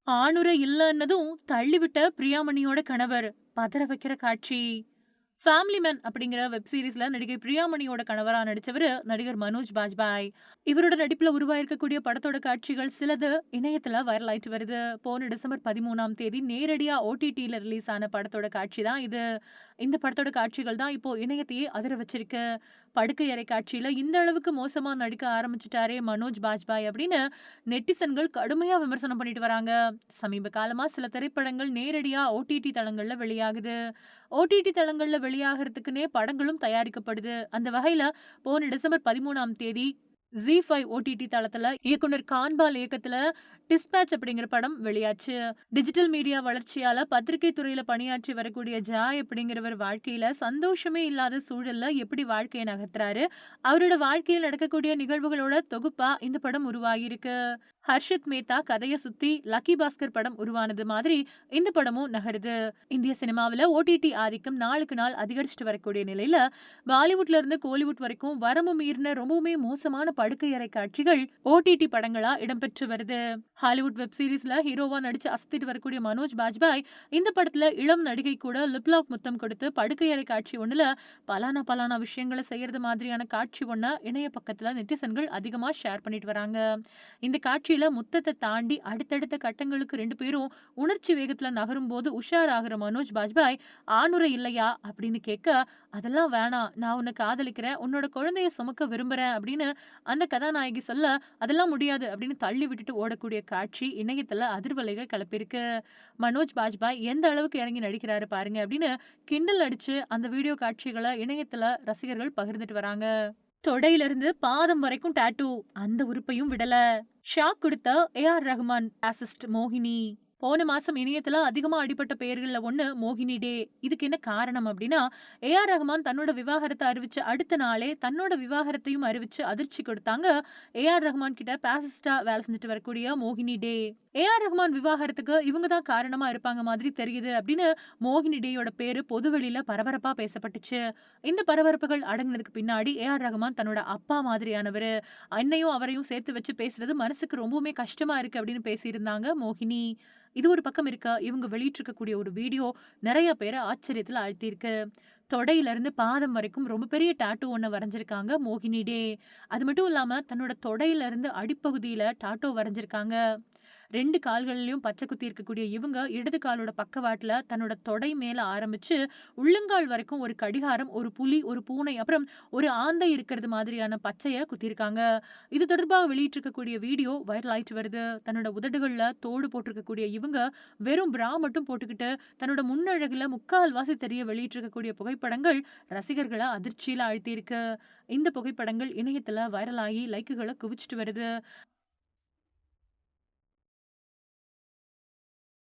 ஆணுரை இல்லன்னதும் தள்ளிவிட்ட பிரியாமணியோட கணவர் பதற வைக்கிற காட்சி. ஃபேமிலி மேன் அப்படிங்கிற வெப் சீரிஸ்ல நடிகை பிரியாமணியோட கணவரா நடிச்சவரு நடிகர் மனோஜ் பாஜ்பாய். இவரோட நடிப்புல உருவாயிருக்கக்கூடிய படத்தோட காட்சிகள் சிலது இணையத்துல வைரல் ஆயிட்டு வருது. போன டிசம்பர் 13ஆம் தேதி நேரடியா ஓடிடில ரிலீஸ் ஆன படத்தோட காட்சி தான் இது. இந்த படத்தோட காட்சிகள் தான் இப்போ இணையத்தையே அதிர வச்சிருக்கு. படுக்கை அறை காட்சியில இந்த அளவுக்கு மோசமா நடிக்க ஆரம்பிச்சுட்டாரே மனோஜ் பாஜ்பாய் அப்படின்னு நெட்டிசன்கள் கடுமையா விமர்சனம் பண்ணிட்டு வராங்க. சமீப காலமா சில திரைப்படங்கள் நேரடியா ஓடிடி தளங்கள்ல வெளியாகுது. ஓடிடி தளங்கள்ல வெளியாகறதுக்குன்னே படங்களும் தயாரிக்கப்படுது. அந்த வகையில போன டிசம்பர் 13ஆம் தேதி ஜி5 ஓடிடி தளத்துல இயக்குனர் கான்பால் இயக்கத்துல டிஸ்பேட்ச் அப்படிங்கிற படம் வெளியாச்சு. டிஜிட்டல் மீடியா வளர்ச்சியால பத்திரிகை துறையில பணியாற்றி வரக்கூடிய ஜாய் அப்படிங்கிறவர் வாழ்க்கையில சந்தோஷமே இல்லாத சூழல்ல எப்படி வாழ்க்கையை நகர்த்துறாரு, அவரோட வாழ்க்கையில் நடக்கக்கூடிய நிகழ்வுகளோட தொகுப்பா இந்த படம் உருவாகியிருக்கு. ஹர்ஷித் மேத்தா கதைய சுத்தி லக்கி பாஸ்கர் படம் உருவானது மாதிரி இந்த படமும் நகருது. இந்திய சினிமாவில ஓடிடி ஆதிக்கம் நாளுக்கு நாள் அதிகரிச்சுட்டு வரக்கூடிய நிலையில பாலிவுட்ல இருந்து கோலிவுட் வரைக்கும் வரம்பு மீறின ரொம்பவுமே மோசமான படுக்கை அறை காட்சிகள் ஓடிடி படங்களா இடம்பெற்று வருது. ஹாலிவுட் வெப் சீரிஸ்ல ஹீரோவா நடிச்சு அசத்திட்டு வரக்கூடிய மனோஜ் பாஜ்பாய் இந்த படத்துல இளம் நடிகை கூட லிப்லாக் முத்தம் கொடுத்து படுக்கை அறை காட்சி ஒண்ணுல பலானா பலானா விஷயங்களை செய்யறது மாதிரியான காட்சி ஒண்ண இணைய பக்கத்துல நெட்டிசன்கள் அதிகமா ஷேர் பண்ணிட்டு வராங்க. இந்த காட்சியில முத்தத்தை தாண்டி அடுத்தடுத்த கட்டங்களுக்கு ரெண்டு பேரும் உணர்ச்சி வேகத்துல நகரும் போது உஷாராகிற மனோஜ் பாஜ்பாய் ஆணுரை இல்லையா அப்படின்னு கேட்க, அதெல்லாம் வேணாம், நான் உன்னை காதலிக்கிறேன், உன்னோட குழந்தைய சுமக்க விரும்புறேன் அப்படின்னு அந்த கதாநாயகி சொல்ல, அதெல்லாம் முடியாது அப்படின்னு தள்ளி விட்டுட்டு ஓடக்கூடிய காட்சி இணையத்துல அதிர்வலைகள் கிளப்பியிருக்கு. மனோஜ் பாஜ்பாய் எந்த அளவுக்கு இறங்கி நடிக்கிறாரு பாருங்க அப்படின்னு கிண்டல் அடிச்சு அந்த வீடியோ காட்சிகளை இணையத்துல ரசிகர்கள் பகிர்ந்துட்டு வராங்க. தொடையில இருந்து பாதம் வரைக்கும் டாட்டூ, அந்த உறுப்பையும் விடல. ஷாக் கொடுத்த ஏ.ஆர். ரஹ்மான் அசிஸ்ட் மோகினி. போன மாசம் இணையத்துல அதிகமா அடிபட்ட பெயர்கள்ல ஒண்ணு மோகினி டே. இதுக்கு என்ன காரணம் அப்படின்னா, ஏ.ஆர். ரஹ்மான் தன்னோட விவாகரத்தை அறிவிச்ச அடுத்த நாளே தன்னோட விவாகரத்தையும் அறிவிச்சு அதிர்ச்சி கொடுத்தாங்க. ஏ.ஆர். ரஹ்மான் கிட்ட பாசிஸ்டா வேலை செஞ்சுட்டு வரக்கூடிய மோகினி டே. ஏ.ஆர். ரஹ்மான் விவாகரத்துக்கு இவங்க தான் காரணமா இருப்பாங்க மாதிரி தெரியுது அப்படின்னு மோகினி டேயோட பேரு பொதுவெளியில பரபரப்பா பேசப்பட்டுச்சு. இந்த பரபரப்புகள் அடங்கினதுக்கு பின்னாடி ஏ.ஆர். ரஹ்மான் தன்னோட அப்பா மாதிரியானவரு, என்னையும் அவரையும் சேர்த்து வச்சு பேசுறது மனசுக்கு ரொம்பவுமே கஷ்டமா இருக்கு அப்படின்னு பேசியிருந்தாங்க மோகினி. இது ஒரு பக்கம் இருக்க, இவங்க வெளியிட்டிருக்கக்கூடிய ஒரு வீடியோ நெறைய பேர ஆச்சரியத்துல ஆழ்த்தியிருக்கு. தொடையில இருந்து பாதம் வரைக்கும் ரொம்ப பெரிய டாட்டூ ஒண்ண வரைஞ்சிருக்காங்க மோகினி டே. அது மட்டும் இல்லாம தன்னோட தொடையில இருந்து அடிப்பகுதியில டாட்டூ வரைஞ்சிருக்காங்க. 2 கால்கள்லயும் பச்சை குத்தி இருக்கக்கூடிய இவங்க இடது காலோட பக்கவாட்டுல தன்னோட தொடை மேல ஆரம்பிச்சு உள்ளங்கால் வரைக்கும் ஒரு கடிகாரம், ஒரு புலி, ஒரு பூனை, அப்புறம் ஒரு ஆந்தை இருக்கிறது மாதிரியான பச்சைய குத்திருக்காங்க. இது தொடர்பாக வெளியிட்டிருக்கக்கூடிய வீடியோ வைரல் ஆயிட்டு வருது. தன்னோட உதடுகள்ல தோடு போட்டிருக்கக்கூடிய இவங்க வெறும் பிரா மட்டும் போட்டுக்கிட்டு தன்னோட முன்னழகுல முக்கால்வாசி தெரிய வெளியிட்டிருக்கக்கூடிய புகைப்படங்கள் ரசிகர்களை அதிர்ச்சியில ஆழ்த்தியிருக்கு. இந்த புகைப்படங்கள் இணையத்துல வைரல் ஆகி லைக்குகளை குவிச்சிட்டு வருது.